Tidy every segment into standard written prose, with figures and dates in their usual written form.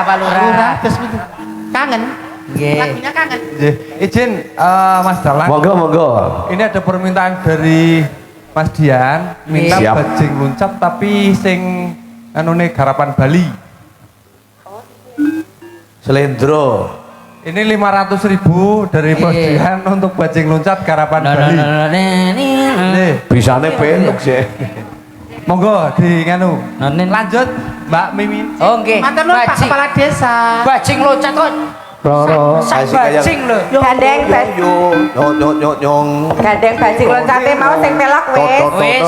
Pak Lurah. Kangen. Nggih. Lagunya kangen. Nggih. Izin Mas Dalan. Monggo monggo. Ini ada permintaan dari Mas Dian, minta Siap. bajing loncat tapi sing anune garapan Bali. Selendro. Ini 500.000 dari Mas Dian untuk bajing loncat garapan Bali. Nih, Bisane peluk sih. monggo di nganu. Nonin. Lanjut Mbak Mimin. Oh nggih. Mantan Pak Kepala Desa. Bajing loncat kok. Roro. Sak bajing lho. Gandeng gandeng bajing loncate mau sing pelok wis.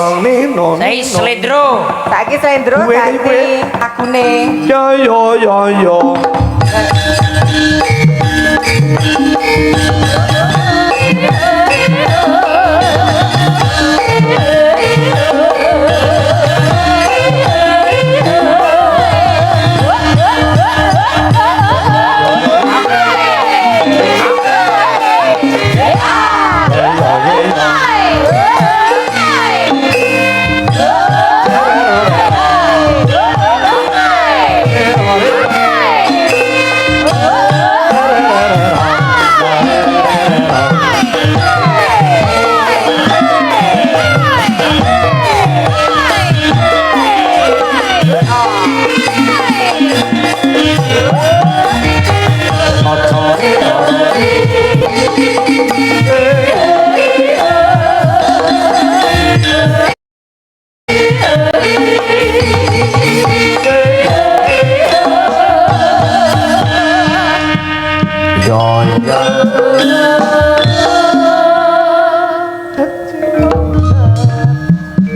Saya selendro. Saiki slendro ganti lagune. Yo.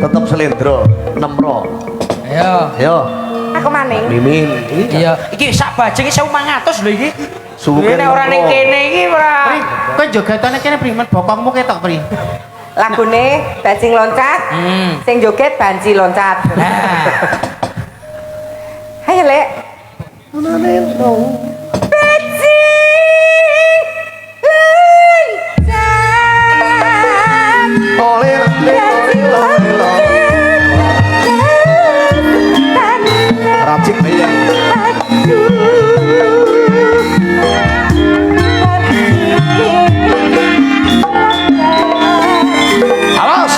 Tetap selendro, nemro. Ayo. Aku maning. Mimin. Iya. Iki sak bajing 1.500 lho iki. Suwe Nek ora ning kene iki ora. Kowe jogetane kene primen bokongmu ketok pri. Lagune bajing loncat. Sing joget banci loncat. Nah. Hayo Lek. Bajing loncat. Racik Awas.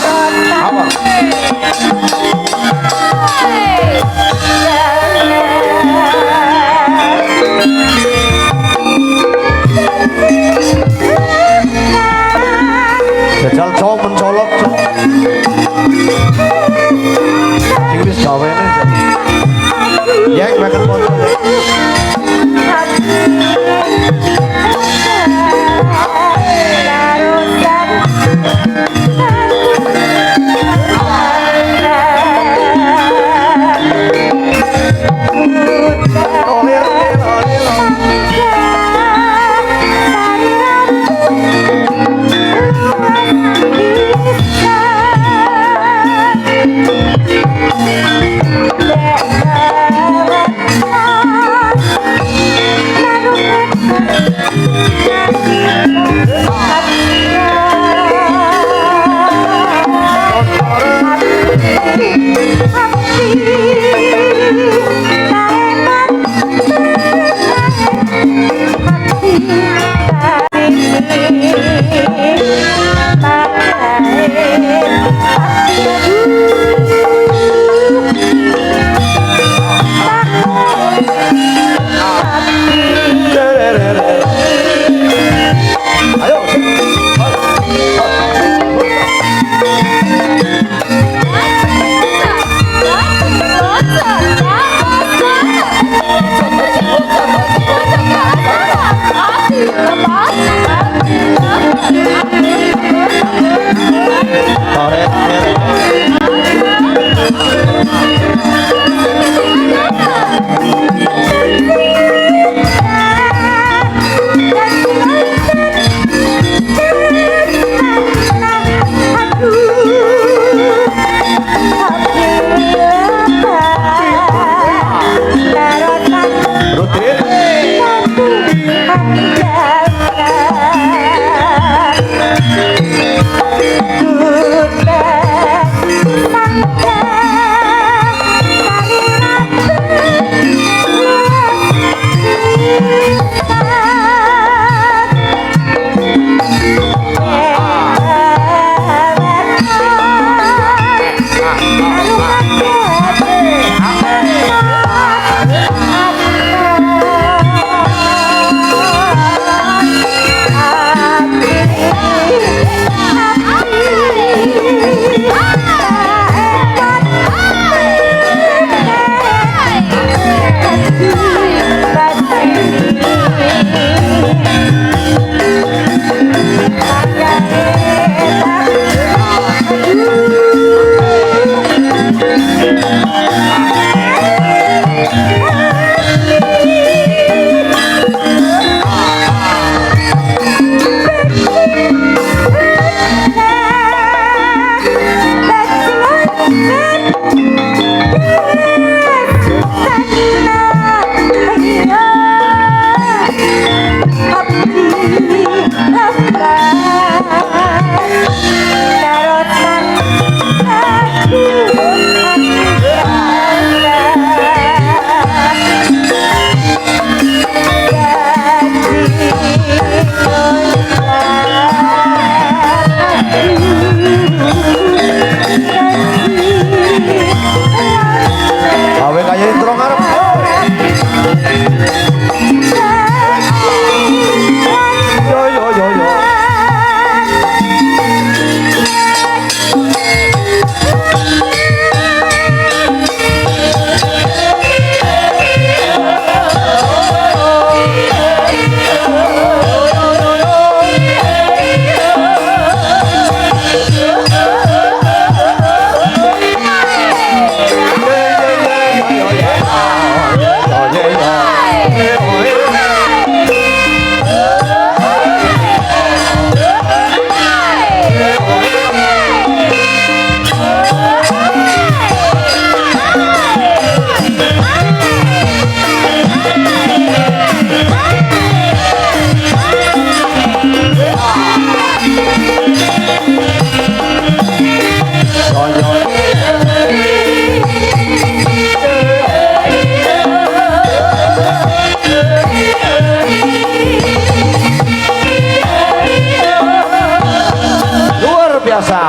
Luar biasa.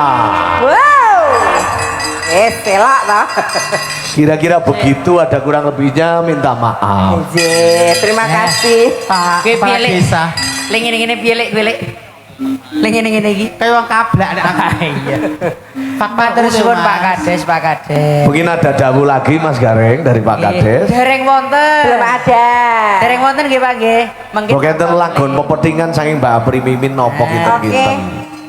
Wow. Selak toh. Kira-kira begitu, ada kurang lebihnya minta maaf. Terima kasih. Pak Oke, Kepala pilih. Desa. Ngene pilek. Ngene iki. Kayak wong kablak ada aku. Iya. Pak Matur suwun Pak Kades. Kades. Mungkin ada dawuh lagi Mas Gareng dari Pak Kades. Dereng wonten. Belum ada. Dereng wonten nggih Pak nggih. Mangke. Boketen lagon pepetingan saking Mbak Apri Mimin nopo Oke. kinten-kinten.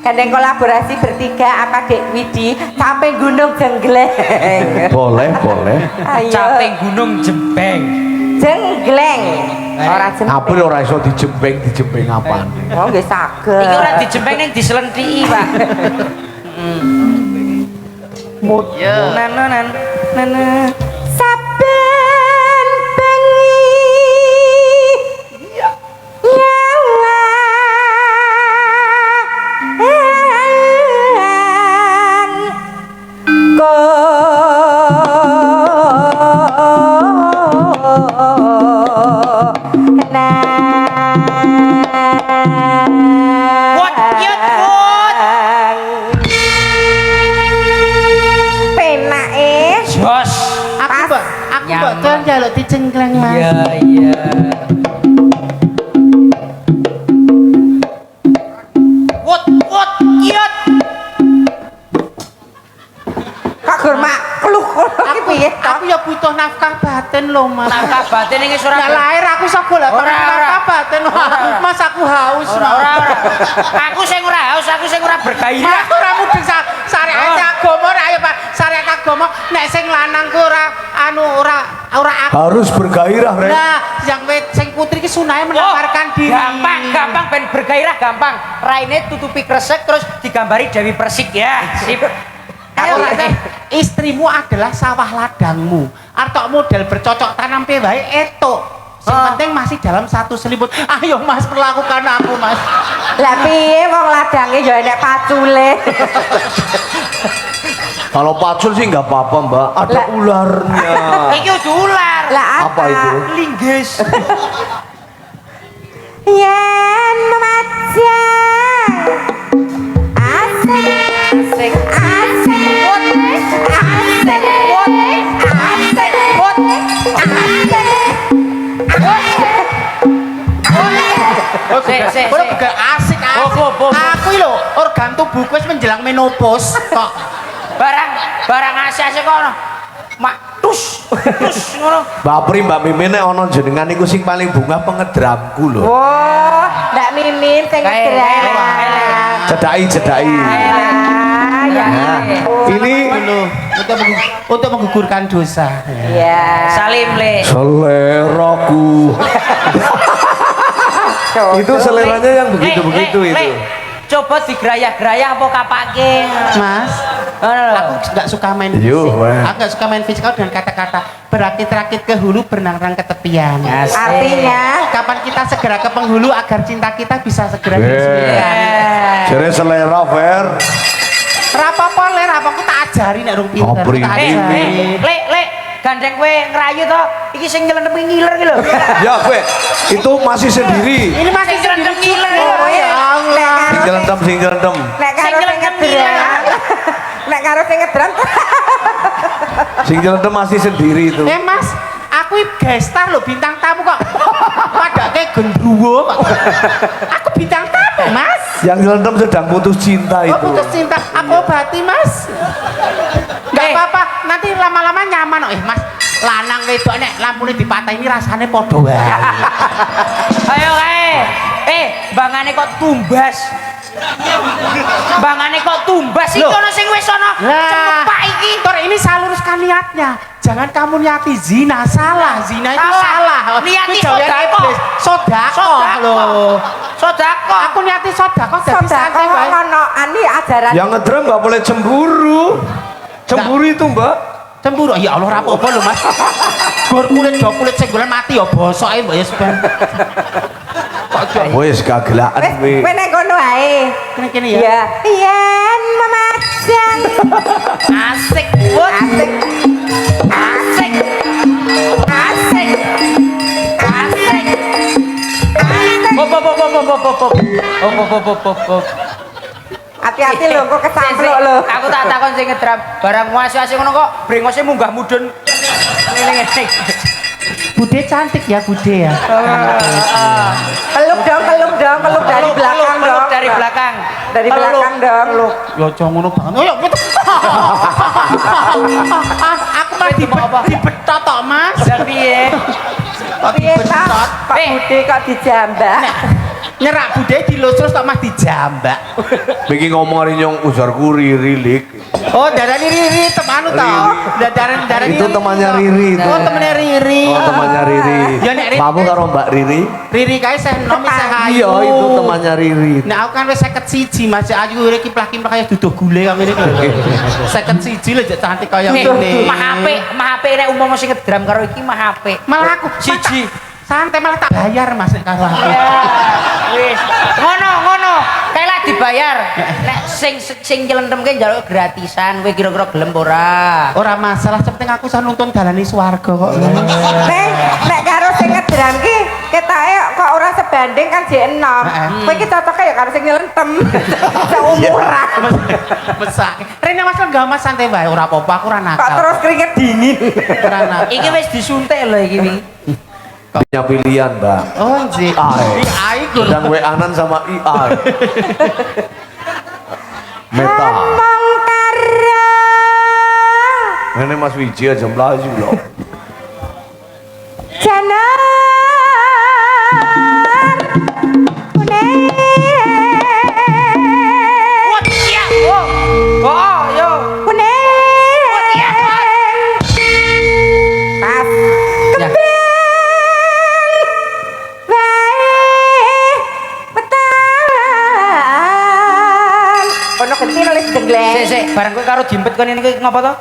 Gandeng kolaborasi bertiga apa Dek Widi sampai Gunung Jenggleng. Boleh. Ayo. Caping Gunung Jembeng. Jenggleng. Ora jembeng. April ora iso dijembeng apaan. Oh nggih saged. Iki ora dijembeng ning diselentiki, Pak. Mut. Nan. Saben bengi Wot, yut. penake Jos. Aku mbok tuan jaluk dijengkleng Mas. Iya. Wot, yut. kok mak kluk iki piye to? Aku ya butuh nafkah batin loh Mas. Nangkap batin iki Nggak ora. lahir aku sok golek Ora. nafkah batin. Mas aku haus. Ora. Aku sing ora haus, aku sing ora bergairah. Mas ora mudeng syariat agama ora ayo Pak. Syariat agama nek sing lanang ku ora ora Harus bergairah, Rek. Nah, yang sing putri ki sunahe menawarkan diri. Gampang ben bergairah gampang. Raine tutupi kresek terus digambari Dewi Persik ya. Sip. Ayo istrimu adalah sawah ladangmu. Artok model bercocok tanam pe wae etuk. Yang penting masih dalam satu selimut. Ayo Mas perlakukan aku Mas. Lah piye wong ladange ya enek pacule. Kalau pacul sih nggak apa-apa Mbak, ada Lah. ularnya. Iki udah ular. Lah Apa itu? Linggis. Yen memajang asik Sik. Ora juga asik aku. Bo. Aku lho organ tubuhku wis menjelang menopause kok. Barang asik kok ono. Mak tus ngono. Mbak Pri, Mbak Mimin nek ana jenengan iku sing paling bunga pengedramku lho. Oh, Mbak Mimin sing ngedrang. Cedai. Nah, ini Untuk menggugurkan dosa. Iya. Salim le. seleraku. Itu seleranya yang begitu-begitu Le, itu. Coba digerayah-gerayah apa kapake. Mas, Ngono lho. aku nggak suka main Yo, fisik. weh. Aku nggak suka main fisikal dengan kata-kata berakit-rakit ke hulu, berenang-renang ke tepian. Asik. Artinya Kapan kita segera ke penghulu agar cinta kita bisa segera Eh. diresmikan. Jadi selera Fer. Rapopo ler, aku tak ajari nek rung pinter. Opri. Tak Eh, ajari. le, gandeng kowe ngrayu to. Iki sing nyelenep ngiler iki lho. Ya gue, itu masih sendiri. Ini masih Sing nyelenep ngiler. Oh ya Allah. Sing nyelendem. nek karo Sing sing nyelenep ngedrang. Nek karo sing ngedrang. Sing nyelendem masih sendiri itu. Mas, aku gestar loh bintang tamu kok. Padahal gendruwo kok. Aku bintang tamu, Mas. Yang nyelendem sedang putus cinta Oh, itu. putus cinta. Aku obati, Mas. Gak apa-apa, nanti lama-lama nyaman kok. Mas, lanang wedok nek lampune dipatahi ini rasanya podo wae. Ayo kae. Bangane kok tumbas. Bangane kok tumbas iki Loh. ono sing wis ana cemepak iki. Tor ini saya luruskan niatnya. jangan kamu niati zina, salah. Zina itu salah. Niati Itu gawean sodako. iblis. Sodako loh. Sodako. Aku niati sodako jadi Sodako santai bae. ono ani ajaran. Yang ngedrum nggak boleh cemburu. Cemburu itu mbak. Cemburu. Ya Allah rapopo lho Mas. Gur kulit do kulit senggolan mati ya bosoke mbak ya seben. Wes kagelaan Wes nek kono ae. Kene-kene ya. Ya. Yen memajang. Asik, Bud. Asik. Asik. Asik. Asik. Pop pop pop pop pop pop pop. Pop pop pop. Hati-hati lho kok kesamplok lho. Aku tak takon sing ngedram. Barang wasi-wasi ngono kok brengose munggah mudhun. Ngene-ngene. Bude cantik ya Bude ya. Peluk dong dari belakang Peluk dong. dari belakang. Dari belakang dong. Ya aja ngono banget. Oh ya betul. Aku mah dibetot tok Mas. Lah piye? Piye ta? Pak Eh. Bude kok dijambak? Nyerak Bude dilusus tok Mas dijambak. Bikin ngomong hari nyong usarku Riri. Oh, darani Riri temanu tau. Darani Itu temannya Riri itu. Oh, temennya Riri. Oh temannya Riri. Ya nek Riri. Kamu karo Mbak Riri? Riri kae saya nomi saya Iya itu temannya Riri. Nah, aku kan wis 51 Mas Ayu urip kiplak-kiplak kaya duduh gule kaya ngene iki. 51 lho jek cantik kaya ngene. Mah HP nek umpama sing ngedram karo iki mah HP. Malah aku Siji. santai malah tak bayar Mas nek karo aku. Ya, wis. Ngono. Kae lah dibayar. Nek sing nyelentemke njaluk gratisan, kowe kira-kira gelem ora? Ora masalah, penting aku iso nuntun dalane swarga kok. Nek karo sing ngedram ki ketoke kok ora sebanding kan jek enom. Kowe iki cocoke ya karo sing nyelentem. Seumuran. Besak. Rene Mas enggak Mas santai wae ora apa-apa aku ora Kok nakal. terus keringet dingin. Ora nakal. Iki wis disuntik lho iki wingi. Punya pilihan mbak. Oh nggih. AI gur. Dan WA-an sama AI. Meta. Ngomong karo Ini Mas Wiji aja melaju loh. janar kuning. Wah, iya. Oh, yo. Kuning. Pas Ya. baik petang. Ono genti oleh jengleng. Sik, barang kowe karo dimpet kon ini kowe ngopo to?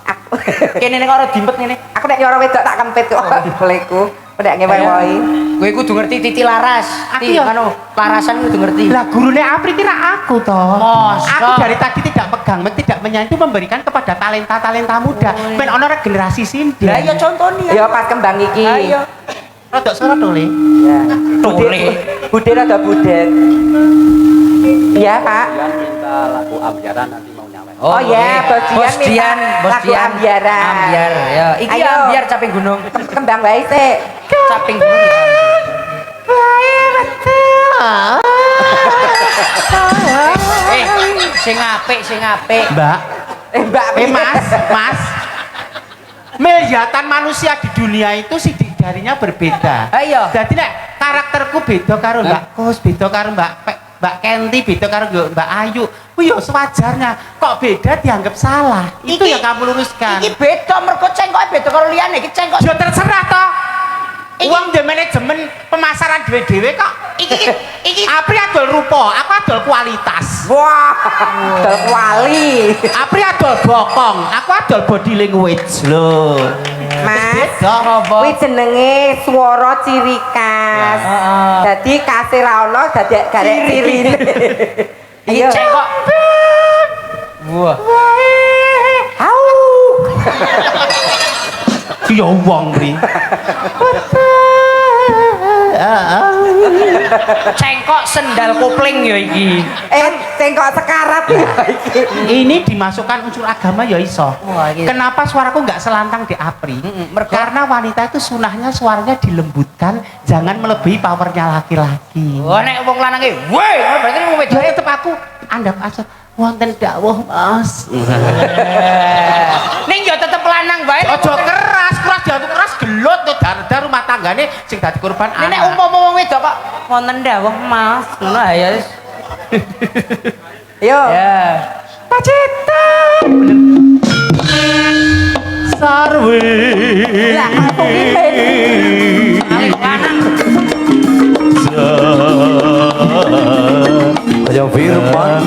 Aku Kene nek karo dimpet ngene. aku nek nyoro wedok tak kempet kok boleku. Nek ngewe-wehi. Kowe kudu ngerti titi laras. Aku Ti ya. anu, larasan kudu ngerti. Lah gurune Apri kira aku toh. Masa? Aku dari tadi tidak pegang, tidak menyanyi memberikan kepada talenta-talenta muda. Ben ono regenerasi sindi. Lah iya contoni Ya pas kembang iki. Ayo. Rodok suara tole. Ya. Tole. Bude rada budet. Iya, Pak. Oh ya, Bos Dian minta Bos lagu Dian. Ambiaran. Ambiar, ya. Iki Ayo. ambiar caping gunung. Kembang wae sik. Caping gunung. Wae betul. Sing apik. Mbak, Mbak Mas. Miliatan manusia di dunia itu sidik jarinya berbeda. Ayo. Jadi nek karakterku beda karo Mbak Kus, beda karo Mbak Kenti, beda karo Mbak Ayu. Kuwi yo sewajarnya. Kok beda dianggap salah. Itu yang kamu luruskan. Iki beda mergo cengkoke beda karo liyane. Iki cengkok. Ya terserah toh. Uang di manajemen pemasaran dewe-dewe kok. Iki Apri adol rupa, aku adol kualitas. Wah, dol kuali. Apri adol bokong, aku adol body language lho. Mas, Beda. kuwi jenenge swara ciri khas. Dadi kasih ra ono dadi garek cirine. iki Ayo. cengkok. Wah. Au. Ya wong Pri. Cengkok sendal kopling ya iki. Cengkok sekarat ya iki. Ini dimasukkan unsur agama ya iso. Wah, iki. Kenapa suaraku nggak selantang di Apri? mergo- Karena wanita itu sunahnya suaranya dilembutkan, jangan melebihi powernya laki-laki. Wah nek wong lanange, woi, ngono berarti wong wedok. Jadi tetap aku andap aja wonten dakwah Mas. Ning yo tetep lanang bae. Ojo keras jantung keras gelut tuh dar rumah tanggane sing dadi korban Nek anak. umpama wong wedok kok wonten dawuh Mas, ngono ae ya. Yo. Ya. Pacita. sarwe. Lah aku pimpin. Paling lanang. Ayo Firman.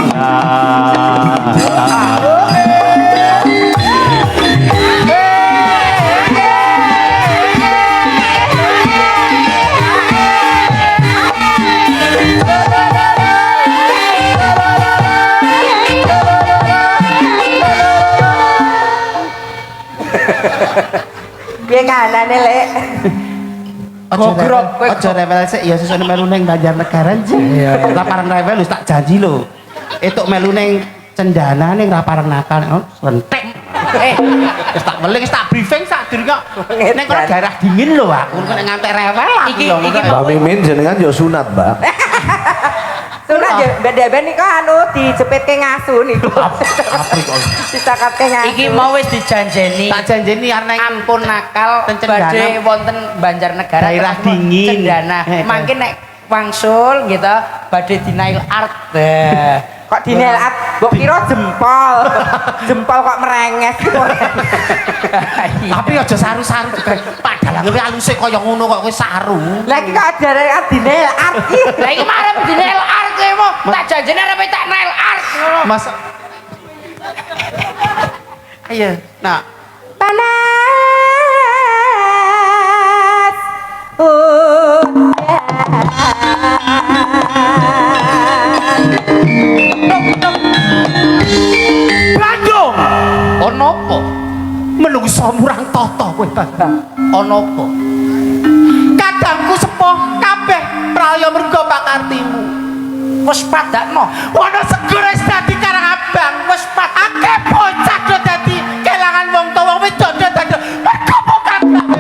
Piye kanane, Lek? Gogrok kowe. Aja rewel sik ya sesuk melu ning Banjarnegara sih. Lah parang rewel wis tak janji lho. Etuk melu ning Cendana ning ra parang nakal lentek. Wis tak weling wis tak briefing sak durung kok. Ning kono daerah dingin lho aku nek ngantek rewel aku Iki- lho. iki Mbak Mimin jenengan yo sunat, Mbak. Sunat ya ben niku anu dijepitke ngasu niku. Disakatke ngasu. Iki mau wis dijanjeni. Tak janjeni arep ning Ampun nakal Ten Cendana. badhe wonten Banjarnegara Daerah ketemu dingin. Cendana. Mangke nek wangsul gitu badhe dinail art. Kok dinelat, mbok kira jempol. Jempol kok merenges. tapi aja saru-saru padahal kowe aluse kaya ngono kok kowe saru. Lah iki kok ajare dinelat iki. Lah iki mah arep dinail art kowe mau tak janjeni arep tak nail art ngono. Mas Ayo, nah. Panas. Bandung. Ono apa? Menungso murang tata kowe Bambang. Ono apa? Kadangku sepuh kabeh praya mergo pakartimu. Wis padakno. Ono segoro wis dadi karang abang, wis akeh bocah do dadi kelangan wong tuwa wong wedok do dadi mergo pakartimu.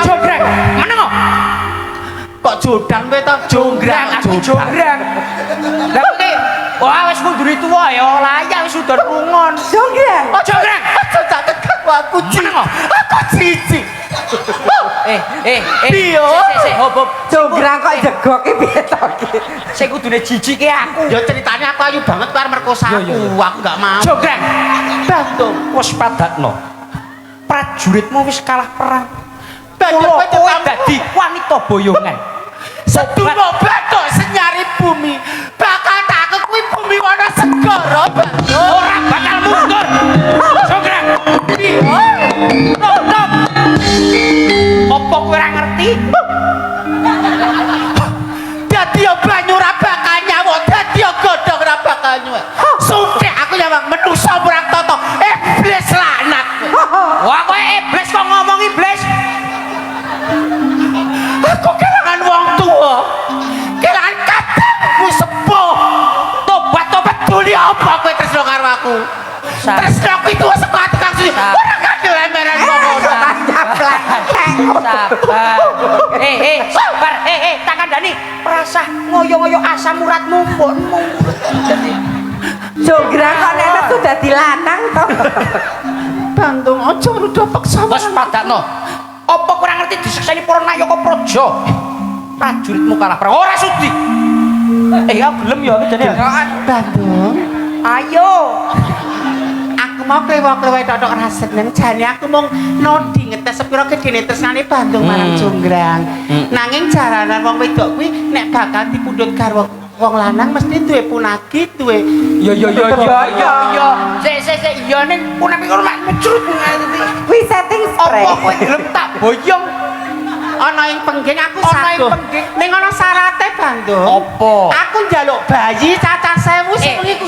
Jograng. Menengo. Kok jodang kowe to? Jograng, aku jograng. Lah kowe wah wis kunduri tuwa ya, layak wis udan rungon. Jograng. Jograng. Aja tak tekan aku Menengo. Aku cici. Piyo? Sik, hop. Jograng kok jegoke piye to iki? Sing kudune jijike aku. Ya ceritanya aku ayu banget karo merkosa aku. Aku gak mau. Jograng. Bandung. Wis padakno. Prajuritmu wis kalah perang. Bandung Kowe dadi wanita boyongan. Sedungo batok senyari bumi. Bakal tak kuwi bumi wana segara Bandung. Ora bakal mundur. Jograng. Stop. Apa kowe ora ngerti? Dadi yo banyu ora bakal nyawuk, dadi yo godhong ora bakal nyuwek. Sungkek aku nyawang menungso murang tata. Iblis laknat. Wah kowe iblis kok ngomong iblis. Aku kelangan wong tua. Kelangan kadangku sepuh. Tobat Tuli apa kowe tresno karo aku? Tresno aku itu saka ati kang suci. Ora kandel emberan wong ngono. Japlak. Sabar. Tak kandhani. Rasah ngoyo-ngoyo asam uratmu pun. Jograng kok nek sudah dilanang to. Bandung aja rudo paksa. Wes padakno. Apa kurang ngerti disekseni para nayaka praja? Prajuritmu kalah perang. Ora sudi. Aku gelem ya jane. Bandung. Ayo. Aku mau klewa-klewa tok raset nang jane aku mung nodi ngetes sepira gedene tresnane Bandung marang Jograng. Nanging jaranan wong wedok kuwi nek bakal dipundhut karo wong lanang mesti duwe punagi, duwe Sik iya ning punami kono mak mecrut nganti. Kuwi setting spray. Apa kowe gelem tak boyong? ana ing pengging aku Ana ing saguh. pengging. Ning ana syarate Bandung. Apa? Aku njaluk bayi cacah 1000 sing iku.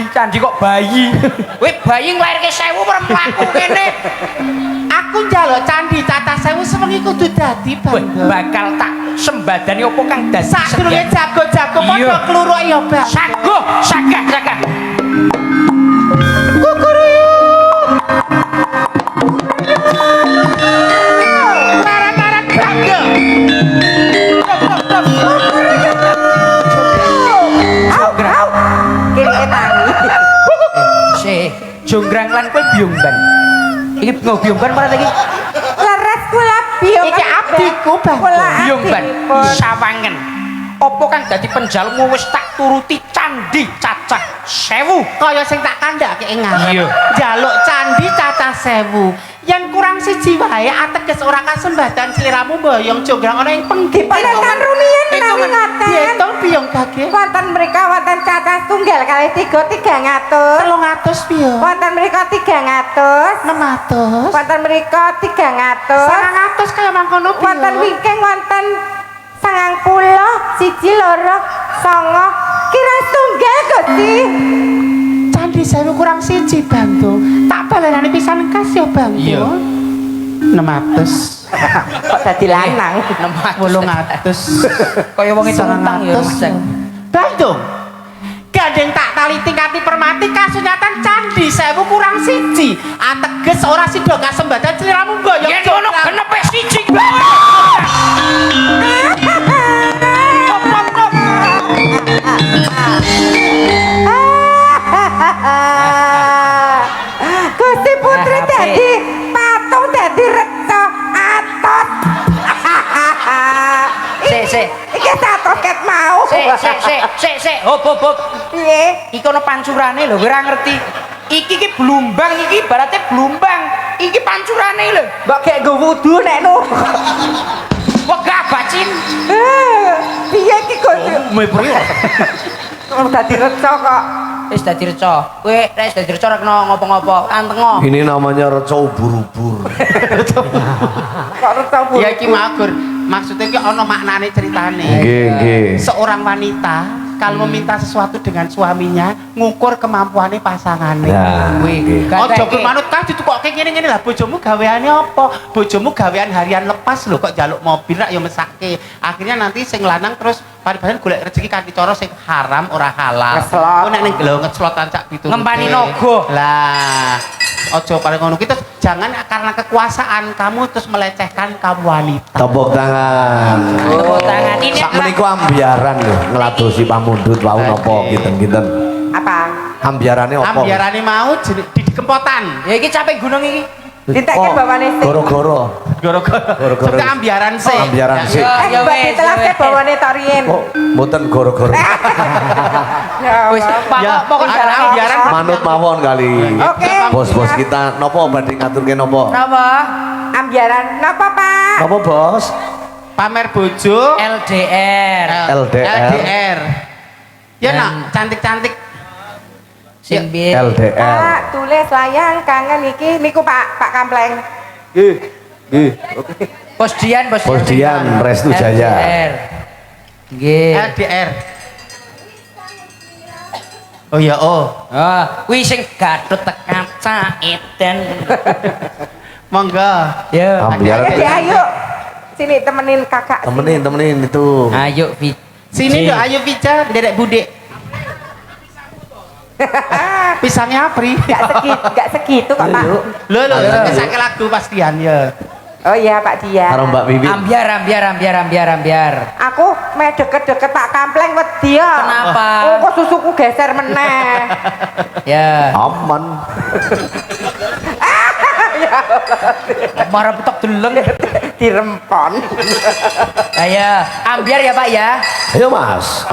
Candi kok bayi. Kowe bayi nglairke 1000 mlaku kene. Aku njaluk candi cacah 1000 sewengi kudu dadi Bandung. Bakal tak sembadani apa kang dadi. Sadurunge jago-jago padha kluruk ya, Bang. Saguh, sagah. Marat-marat bangga. Kiri tangi. Jonggrang lan kowe biungban. Iki biungban marang iki. Leres kula biung. Iki abdiku, Bang. Kula Biungban abdipun. sawangen. apa kang dadi penjalmu wis tak turuti candi cacah 1000 kaya sing tak kandhake ing ngarep. Iya. Njaluk candi cacah 1000. Yen kurang siji wae ateges ora kasembadan sliramu mboyong jonggrang ana ing penggit. Panjenengan rumiyin menawi ngaten. Diitung piyong Gage? Wonten mrika wonten cacah tunggal kalih 300. 300 piye? Wonten mrika 300. 600. Wonten mrika 300. 900 kaya mangkono piye? Wonten wingking wonten 90, 1, 2, 9. Kira tunggal Gusti. Candi 1000 kurang siji Bangtung. Tak balerane pisan kas ya Bangtung. Iya. 600. Kok dadi lanang? 800. kaya wong itu utang ya Mas. Bangtung. Gandeng tak tali tingkati permati kasunyatan candi 1000 kurang siji. Ateges ora sida kasembadan sliramu mboyong. Yen ngono genepe siji. Gusti Putri dadi patung dadi reca atot. Sik. Iki atot ket mau. Sik. Hop. Piye? Iki ana pancurane lho, ora ngerti. Iki ki blumbang, iki ibarate blumbang. Iki pancurane lho. Mbok gek nggo wudu nek nu. Wegah bacin. Piye iki Gusti? Mepri. Kok dadi reca kok. Wis dadi reca. Kowe nek dadi reca ora kena ngopo-ngopo, antengo. Ini namanya reca ubur-ubur. Kok reca bu. Ya iki magur. Maksudnya iki ana maknane ceritane. Nggih. Seorang wanita kalau meminta sesuatu dengan suaminya ngukur kemampuannya pasangannya. Nah, Kuwi Ojo manut kan ditukokke ngene-ngene lah bojomu gaweane apa? Bojomu gawean harian lepas lho kok njaluk mobil rak ya mesake. Akhirnya nanti sing lanang terus pari-pari golek rezeki kanthi cara sing haram ora halal. Ngeslot. Ku nek ning lho ngeclot tancak pitu. Ngempani naga. Lah, ojo paling ngono ki terus jangan karena kekuasaan kamu terus melecehkan kaum wanita. Tepuk tangan. Tepuk tangan. Ini Sak meniku ambiaran lho ngladosi pamundhut wau napa kinten-kinten. Apa? Ambiarane apa? Ambiarane mau di kempotan. Ya iki capek gunung iki. Ditekke bawane sing. Goro-goro. Gara-gara Gara-gara. Suka ambiaran sih. Ambiaran sih. Ya Mbak wes, ditelake ya wes. bawane Torien. Oh, mboten goro-goro. Ya Wis, Allah. Ya, pokoknya ada ambiaran. Manut mawon kali. Oke. Bos-bos kita napa badhe ngaturke napa? Napa? Ambiaran napa, Pak? Napa, Bos? Pamer bojo. LDR. LDR. Ya Dan- nak cantik-cantik. Sing piye? LDR. Pak, tulis layang kangen iki niku Pak Kampleng. Nggih. Posdian. Posdian Restu Jaya. LDR. Nggih. LDR. Oh ya, oh. Ah, kuwi sing Gatot kaca Eden. Monggo. Ya. Ambiaran. Ayo, ayo. Sini temenin kakak. Temenin itu. Ayo, Vi. Sini yuk, ayo Pica, dedek budek. Pisangnya apri. Gak segitu kok, Pak. Lo, kesake lagu pastian ya. Oh iya, Pak Dia. Karo Mbak Wiwi. Ambiar. Aku meh deket-deket Pak Kampleng wedi ya. Kenapa? Oh, kok susuku geser meneh. Ya. Aman. Marah petok deleng. Dirempon. Ayo, ambiar ya, Pak ya. Ayo, Mas.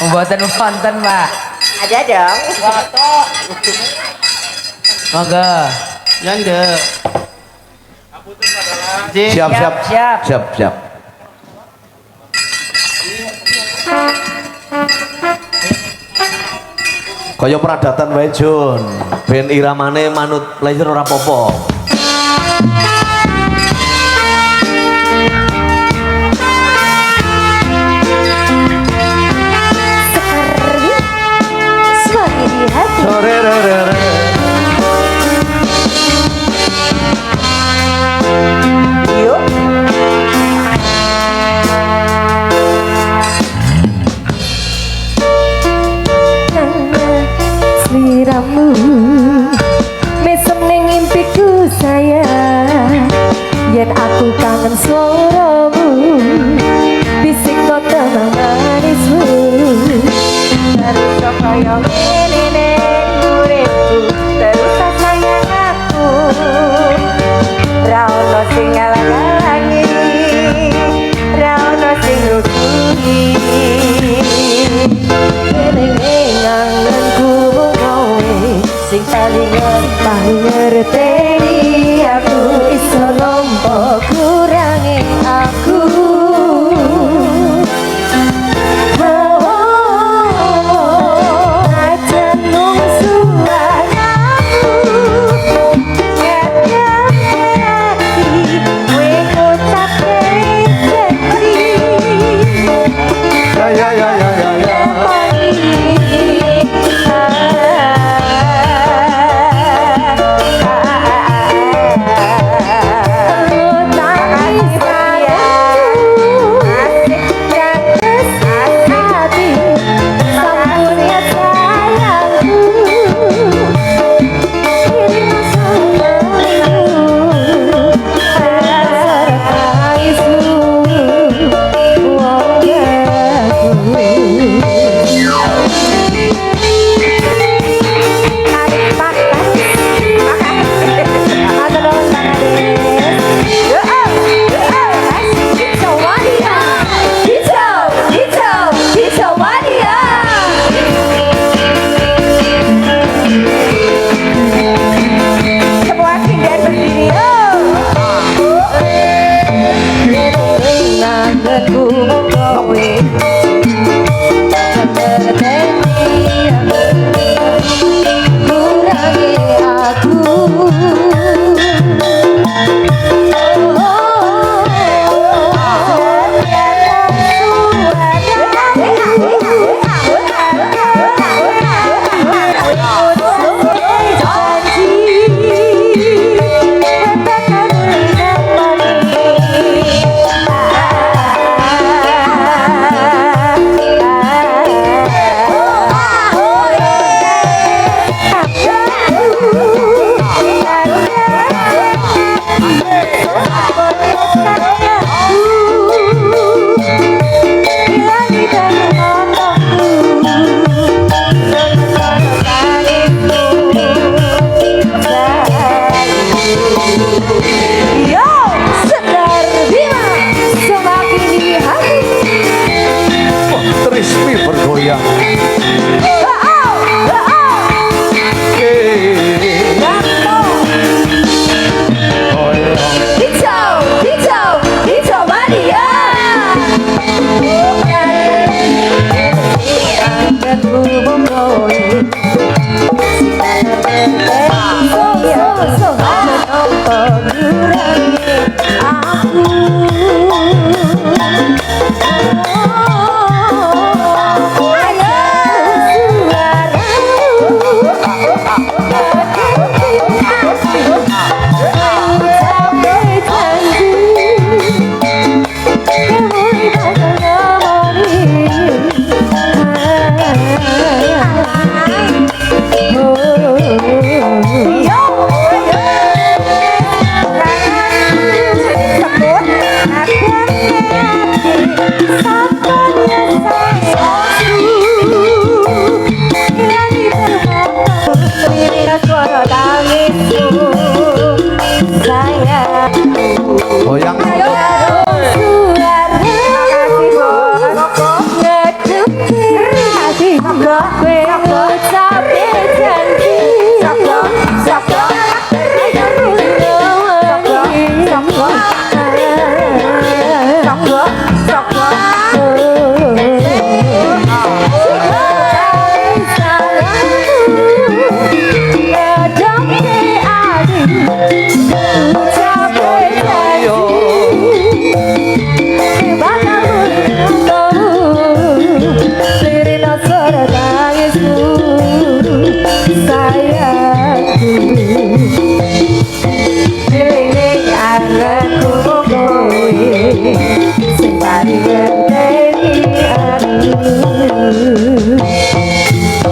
Pembuatan wonten, Pak. Ada dong. Monggo. Ya ndek. Siap. Siap. Kaya pradatan wae, Jun. Ben iramane manut laser ora apa-apa. Suami di hati. Sore re re re. Yuk. Sliramu mesem ning impiku sayang, yen aku kangen suaramu bisik no tenang manismu. Terus kaya ngene ning uripku. Terus sayang aku. Ra ono sing ngalang-alangi. sing paling ngerteni aku iso nampa kurange aku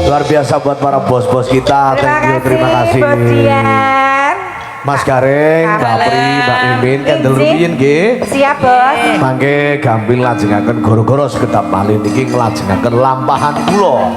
Luar biasa buat para bos-bos kita. Terima kasih. Bos Dian. Mas Gareng, Mbak Pri, Mbak Mimin, kendel rumiyin nggih. Siap, Bos. Mangke gampil lajengaken goro-goro sekedap malih niki nglajengaken lampahan kula.